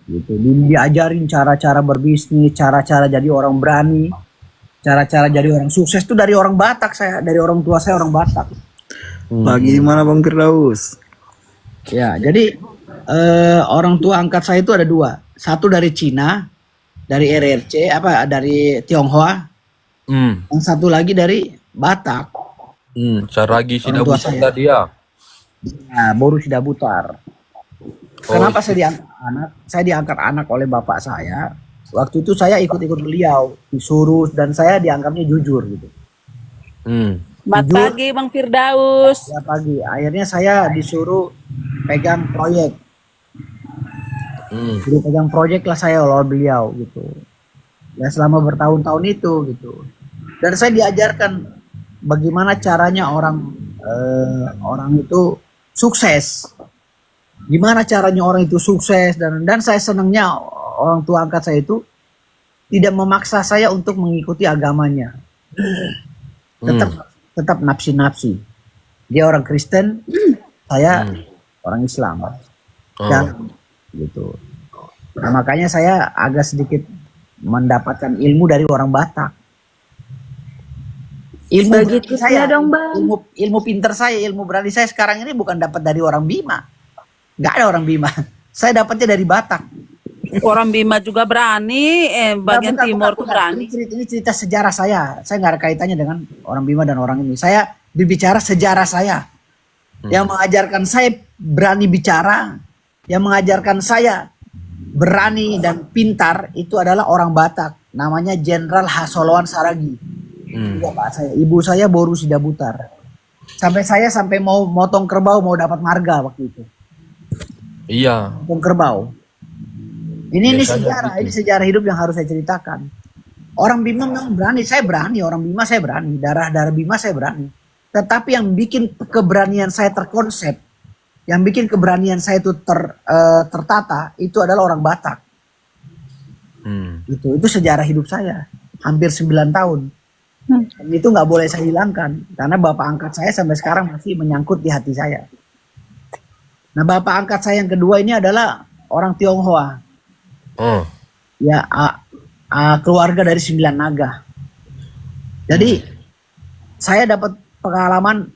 gitu. Diajarin cara-cara berbisnis, cara-cara jadi orang berani, cara-cara jadi orang sukses tuh dari orang Batak saya, dari orang tua saya orang Batak. Pagi di mana Bang Firdaus? Ya, jadi orang tua angkat saya itu ada dua. Satu dari Cina, dari RRC, apa dari Tionghoa. Yang satu lagi dari Batak. Saragi Orang tua Sidabutan saya. tadi ya. Nah, Boru Sidabutar. Kenapa saya diangkat anak? Saya diangkat anak oleh bapak saya. Waktu itu saya ikut-ikut beliau, disuruh dan saya dianggapnya jujur gitu. Selamat Jujur. pagi Bang Firdaus. Ya pagi. Akhirnya saya disuruh pegang proyek. Disuruh pegang proyek lah saya oleh beliau gitu. Ya selama bertahun-tahun itu gitu. Dan saya diajarkan bagaimana caranya orang itu sukses. Gimana caranya orang itu sukses dan saya senangnya orang tua angkat saya itu tidak memaksa saya untuk mengikuti agamanya. Tetap nafsi-nafsi. Dia orang Kristen, saya orang Islam. Dan gitu. Nah, makanya saya agak sedikit mendapatkan ilmu dari orang Batak. Ilmu Begitu saya, dong, Bang. ilmu pinter saya, ilmu berani saya sekarang ini bukan dapat dari orang Bima. Nggak ada orang Bima. Saya dapatnya dari Batak. Orang Bima juga berani, bagian Bukan, timur tuh bukan. berani. Ini cerita sejarah saya. Saya nggak ada kaitannya dengan orang Bima dan orang ini. Saya berbicara sejarah saya. Yang mengajarkan saya berani bicara, yang mengajarkan saya berani dan pintar itu adalah orang Batak. Namanya Jenderal Hasoloan Saragi. Bapak saya, ibu saya Boru Sidabutar. Sampai mau motong kerbau mau dapat marga waktu itu. Iya. Motong kerbau. Ini Biasanya sejarah, gitu. ini sejarah hidup yang harus saya ceritakan. Orang Bima memang berani, saya berani. Orang Bima saya berani, darah Bima saya berani. Tetapi yang bikin keberanian saya terkonsep, yang bikin keberanian saya itu tertata, itu adalah orang Batak. Itu sejarah hidup saya, hampir 9 tahun. Dan itu nggak boleh saya hilangkan, karena bapak angkat saya sampai sekarang masih menyangkut di hati saya. Nah, bapak angkat saya yang kedua ini adalah orang Tionghoa. Ya, keluarga dari 9 naga. Jadi saya dapat pengalaman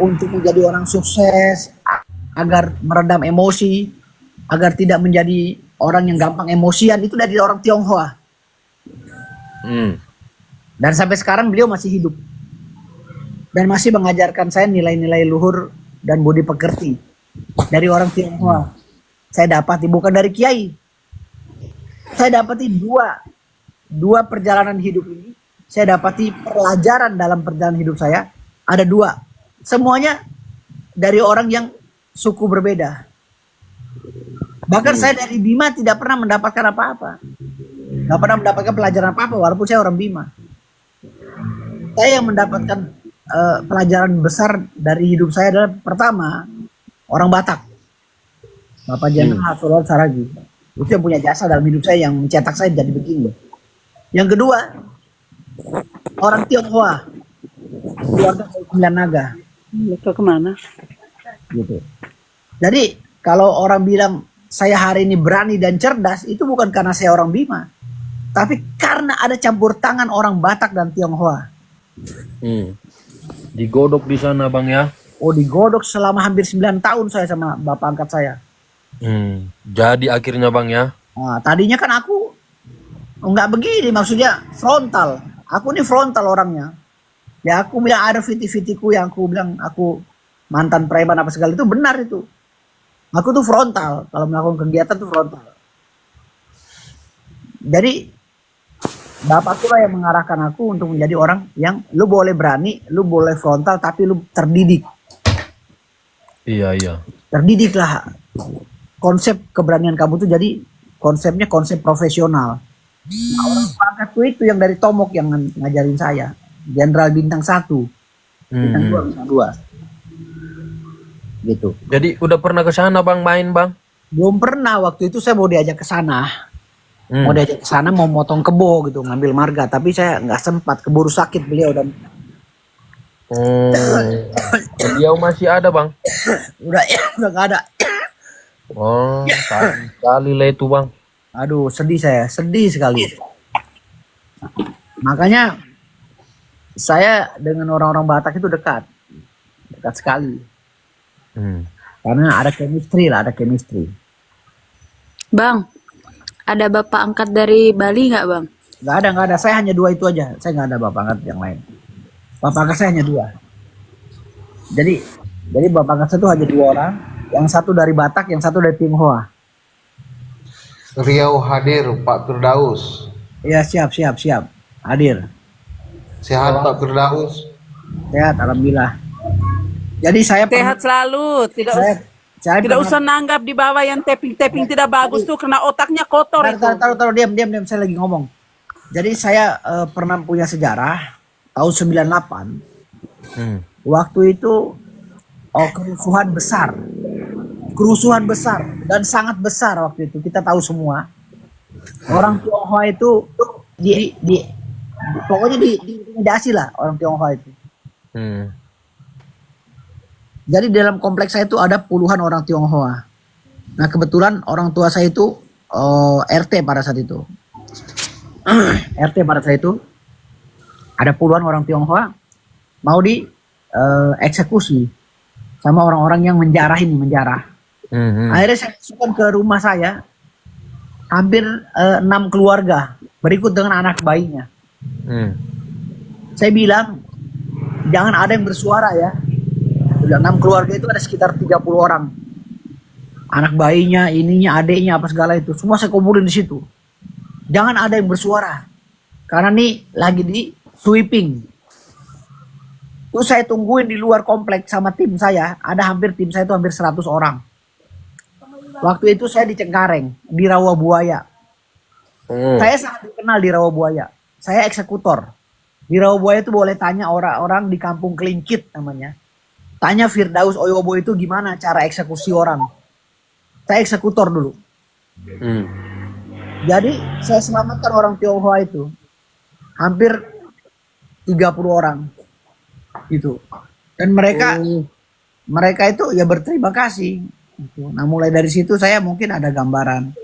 untuk menjadi orang sukses, agar meredam emosi, agar tidak menjadi orang yang gampang emosian, itu dari orang Tionghoa. Dan sampai sekarang beliau masih hidup dan masih mengajarkan saya nilai-nilai luhur dan budi pekerti dari orang Tionghoa. Saya dapati bukan dari kiai. Saya dapati dua perjalanan hidup ini. Saya dapati pelajaran dalam perjalanan hidup saya ada 2. Semuanya dari orang yang suku berbeda. Bahkan saya dari Bima tidak pernah mendapatkan apa-apa. Gak pernah mendapatkan pelajaran apa-apa walaupun saya orang Bima. Saya yang mendapatkan pelajaran besar dari hidup saya adalah pertama orang Batak. Bapak Jenderal Hasoloan Saragi. Itu yang punya jasa dalam hidup saya, yang mencetak saya jadi begini. Yang kedua, orang Tionghoa, keluarga 9 naga. Itu kemana? Gitu. Jadi kalau orang bilang saya hari ini berani dan cerdas, itu bukan karena saya orang Bima, tapi karena ada campur tangan orang Batak dan Tionghoa. Digodok di sana Bang ya. Oh, digodok selama hampir 9 tahun saya sama bapak angkat saya. Jadi akhirnya Bang ya. Nah, tadinya kan aku nggak begini, maksudnya frontal. Aku ini frontal orangnya. Ya aku bilang ada fiti-fitiku yang aku bilang aku mantan preman apa segala itu benar itu. Aku tuh frontal, kalau melakukan kegiatan tuh frontal. Jadi bapakku lah yang mengarahkan aku untuk menjadi orang yang lu boleh berani, lu boleh frontal, tapi lu terdidik. Iya. Terdidik lah. Konsep keberanian kamu tuh jadi konsepnya konsep profesional. Nah, orang pangkatku itu yang dari Tomok yang ngajarin saya. Jenderal bintang 1. Bintang 2, bintang 2. Gitu. Jadi udah pernah ke sana Bang main Bang? Belum pernah, waktu itu saya mau diajak ke sana. Mau diajak ke sana mau motong kebo gitu, ngambil marga, tapi saya nggak sempat, keburu sakit beliau dan Beliau masih ada Bang? udah nggak ada. Oh, sayang sekali lah itu bang. Aduh, sedih saya, sedih sekali. Makanya saya dengan orang-orang Batak itu dekat, dekat sekali. Hmm. Karena ada chemistry lah, ada chemistry. Bang, ada bapak angkat dari Bali nggak bang? Nggak ada. Saya hanya 2 itu aja. Saya nggak ada bapak angkat yang lain. Bapak angkat saya hanya 2. Jadi bapak angkat saya itu hanya 2 orang. Yang satu dari Batak, yang satu dari Tionghoa. Riau hadir Pak Firdaus. Ya siap. Hadir. Sehat Pak Firdaus. Sehat, alhamdulillah. Jadi saya Sehat selalu, saya tidak pernah- usah nanggap di bawah yang tapping tidak bagus tuh karena otaknya kotor itu. Taruh, diam, saya lagi ngomong. Jadi saya pernah punya sejarah tahun 98. Hmm. Waktu itu kerusuhan besar dan sangat besar waktu itu. Kita tahu semua. Orang Tionghoa itu pokoknya diintimidasi lah orang Tionghoa itu. Hmm. Jadi dalam kompleks saya itu ada puluhan orang Tionghoa. Nah kebetulan orang tua saya itu RT pada saat itu. RT pada saat itu ada puluhan orang Tionghoa mau di eksekusi sama orang-orang yang menjarah. Hmm. Akhirnya saya masukkan ke rumah saya hampir 6 keluarga berikut dengan anak bayinya. Hmm. Saya bilang jangan ada yang bersuara ya. 6 keluarga itu ada sekitar 30 orang. Anak bayinya, ininya, adiknya, apa segala itu. Semua saya kumpulin di situ. Jangan ada yang bersuara. Karena nih lagi di sweeping. Terus saya tungguin di luar kompleks sama tim saya. Ada tim saya itu hampir 100 orang. Waktu itu saya di Cengkareng, di Rawabuaya. Oh. Saya sangat dikenal di Rawabuaya. Saya eksekutor. Di Rawabuaya itu boleh tanya orang-orang di kampung Kelingkit namanya. Tanya Firdaus Oyobo itu gimana cara eksekusi orang. Saya eksekutor dulu. Hmm. Jadi saya selamatkan orang Tionghoa itu. Hampir 30 orang. Gitu. Dan mereka itu ya berterima kasih. Gitu. Nah mulai dari situ saya mungkin ada gambaran.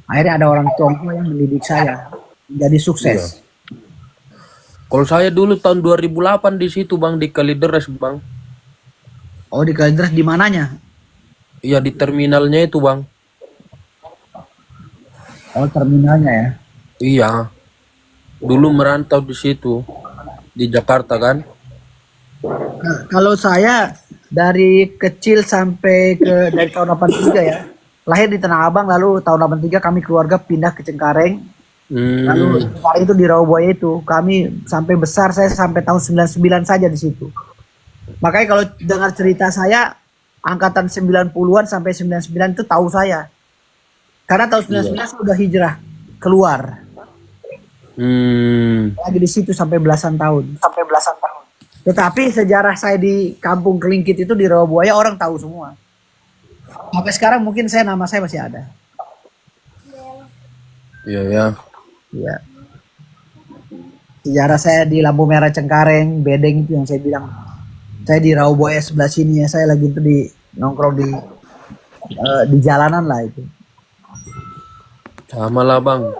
Akhirnya ada orang Tionghoa yang mendidik saya. Menjadi sukses. Kalau saya dulu tahun 2008 di situ bang, di Kalideres bang. Oh di Kalidres di mananya? Iya di terminalnya itu bang. Oh terminalnya ya. Iya. Dulu merantau di situ di Jakarta kan. Nah, kalau saya dari kecil sampai dari tahun 83 ya. Lahir di Tanah Abang lalu tahun 83 kami keluarga pindah ke Cengkareng. Lalu Cengkareng itu di Rawabuaya itu. Kami sampai besar saya sampai tahun 99 saja di situ. Makanya kalau dengar cerita saya angkatan 90-an sampai 99 itu tahu saya. Karena tahun 99 saya udah hijrah keluar. Lagi di situ sampai belasan tahun. Tetapi sejarah saya di kampung Kelingkit itu di Rawabuaya orang tahu semua. Sampai sekarang mungkin nama saya masih ada. Iya ya. Iya. Sejarah saya di lampu merah Cengkareng, Bedeng itu yang saya bilang. Saya di Rawabuaya sebelah sini ya, saya lagi itu di nongkrong di jalanan lah itu. Sama lah bang.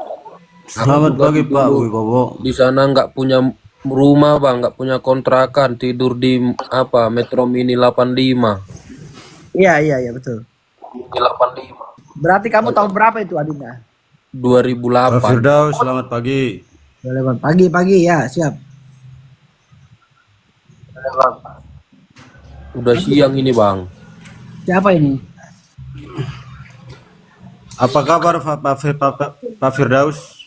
Selamat pagi Pak Wibowo. Di sana nggak punya rumah bang, nggak punya kontrakan, tidur di Metro Mini 85. Iya betul. Di 85. Berarti kamu tahun berapa itu Adinda? 2008. Pak Firdaus, selamat pagi. Pagi ya, siap. Udah siang ini bang. Siapa ini? Apa kabar Pak Firdaus?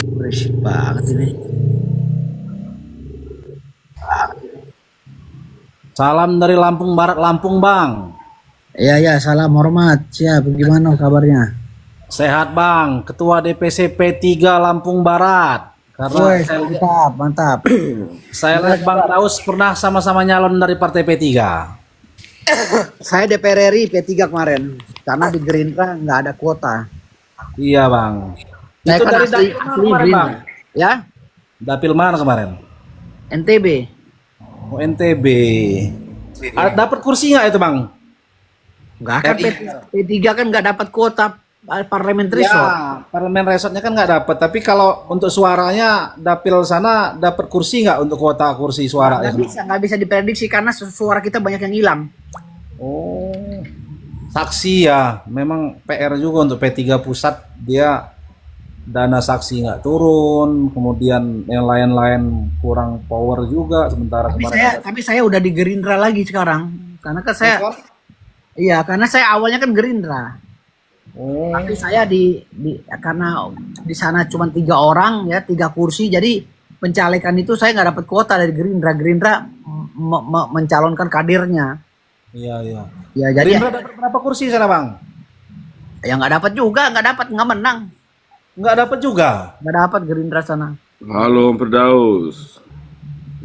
Berisik banget ini. Salam dari Lampung Barat, Lampung Bang. Iya, salam hormat. Siap, gimana kabarnya? Sehat Bang, Ketua DPC P3 Lampung Barat. Karena Woi, mantap. saya lihat Bang Daus pernah sama-sama nyalon dari Partai P3. Saya DPR RI P3 kemarin. karena di Gerindra nggak ada kuota. Iya bang. Saya Itu kan dari asli dapil mana kemarin, Gerindra. Bang? Ya, Dapil mana kemarin? NTB. Oh, NTB. Dapat kursi nggak itu bang? Nggak kan P3 kan nggak dapat kuota parliament threshold. Ya, parlemen resortnya kan nggak dapat. Tapi kalau untuk suaranya dapil sana dapat kursi nggak untuk kuota kursi suara? Nggak bisa diprediksi karena suara kita banyak yang hilang. Oh, saksi ya. Memang PR juga untuk P3 pusat, dia dana saksi nggak turun, kemudian yang lain-lain kurang power juga. Sementara Tapi saya udah di Gerindra lagi sekarang, karena kan saya, iya karena saya awalnya kan Gerindra. Oh, Tapi saya karena di sana cuma 3 orang ya, 3 kursi, jadi pencalekan itu saya nggak dapat kuota dari Gerindra. Gerindra mencalonkan kadernya. iya iya. Ya jadi Gerindra dapat berapa kursi sana bang? ya nggak dapat juga, nggak menang, Nggak dapat juga. nggak dapat Gerindra sana. Halo Firdaus.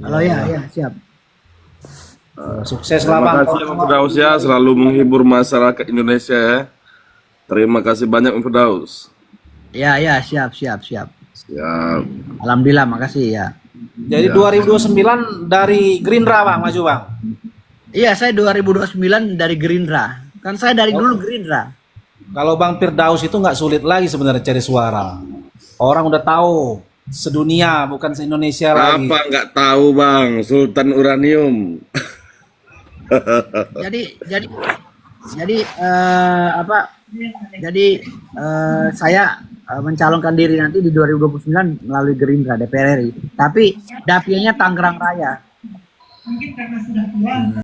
Halo ya siap. Sukses lah Terima bang. kasih Om Firdaus ya, selalu menghibur masyarakat Indonesia ya. Terima kasih banyak Om Firdaus. Ya siap. Siap. Alhamdulillah, makasih ya. Jadi 2029 dari Gerindra bang, maju bang. Iya, saya 2029 dari Gerindra. Kan saya dari dulu Gerindra. Kalau Bang Firdaus itu nggak sulit lagi sebenarnya cari suara. Orang udah tahu sedunia, bukan se-Indonesia lagi. Apa nggak tahu Bang, Sultan Uranium. Jadi saya mencalonkan diri nanti di 2029 melalui Gerindra DPR RI. Tapi dapilnya Tangerang Raya.